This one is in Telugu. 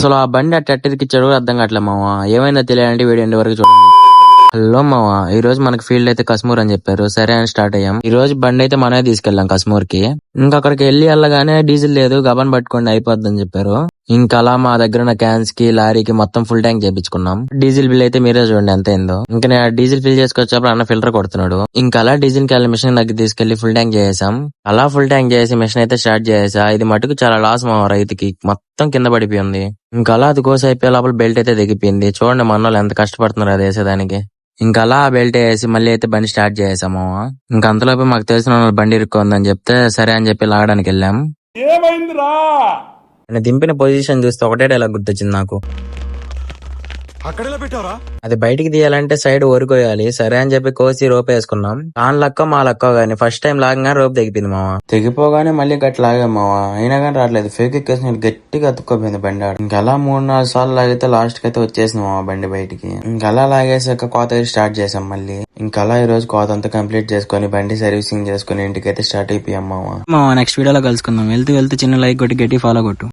అసలు ఆ బండి అట్టెక్కిచ్చాడు కూడా అర్థం కావట్లే మామ. ఏమైందో తెలియాలంటే వీడియో ఎండ్ వరకు చూడండి. హలో మామ, ఈ రోజు మనకి ఫీల్డ్ అయితే కశ్మూర్ అని చెప్పారు. సరే అని స్టార్ట్ అయ్యాం. ఈ రోజు బండి అయితే మనమే తీసుకెళ్ళాం కశ్మూర్ కి. ఇంకా అక్కడికి వెళ్ళగానే డీజిల్ లేదు, గబన్ పట్టుకోండి అయిపోద్ది అని చెప్పారు. ఇంకా అలా మా దగ్గర ఉన్న క్యాన్స్ కి లారీకి మొత్తం ఫుల్ ట్యాంక్ చేపించుకున్నాం. డీజిల్ బిల్ అయితే మీరే చూడండి ఎంత అయిందో. ఇంకా నేను డీజిల్ ఫిల్ చేసుకొచ్చేప్పుడు అన్న ఫిల్టర్ కొడుతున్నాడు. ఇంకా అలా డీజిల్ కి మిషన్ దగ్గర తీసుకెళ్లి ఫుల్ ట్యాంక్ చేసాం. అలా ఫుల్ ట్యాంక్ చేసి మిషన్ అయితే స్టార్ట్ చేసా. ఇది మటుకు చాలా లాస్ మా రైతుకి, మొత్తం కింద పడిపోయింది. ఇంకా అలా అది కోసి అయిపోయే లోపల బెల్ట్ అయితే దిగిపోయింది. చూడండి మన వాళ్ళు ఎంత కష్టపడుతున్నారు అది వేసేదానికి. ఇంకా అలా ఆ బెల్ట్ వేసి మళ్ళీ అయితే బండి స్టార్ట్ చేసాము. ఇంకా అంతలోపు మాకు తెలిసిన వాళ్ళు బండి ఇరుక్కుందని చెప్తే సరే అని చెప్పి లాగడానికి వెళ్ళాం. నేను దింపిన పొజిషన్ చూస్తే ఒకటే డైలాగ్ గుర్తొచ్చింది నాకు. అది బయటికి తీయాలంటే సైడ్ ఊరుకోయాలి. సరే అని చెప్పి కోసి రోప్ వేసుకున్నాం. దాని లక్క మా లక్క గానీ ఫస్ట్ టైం లాగగానే రోప్ తెగిపోయింది మామ. తెగిపోగానే మళ్ళీ గట్టి లాగాం మామ. అయినా కానీ రావట్లేదు. ఫేక్ ఎక్కేసి గట్టిగా అతుక్కోపోయింది బండి. ఇంకా అలా 3-4 సార్లు లాగితే లాస్ట్ కి అయితే వచ్చేసింది మామ బండి బయటికి. ఇంకా అలా లాగేసాక కోత స్టార్ట్ చేసాం మళ్ళీ. ఇంకా అలా ఈ రోజు కోత అంతా కంప్లీట్ చేసుకుని బండి సర్వీసింగ్ చేసుకుని ఇంటికైతే స్టార్ట్ అయిపోయాం మామ. నెక్స్ట్ వీడియోలో కలుసుకుందాం. వెళ్తూ చిన్న లైక్ కొట్టి గట్టి ఫాలో కొట్టు.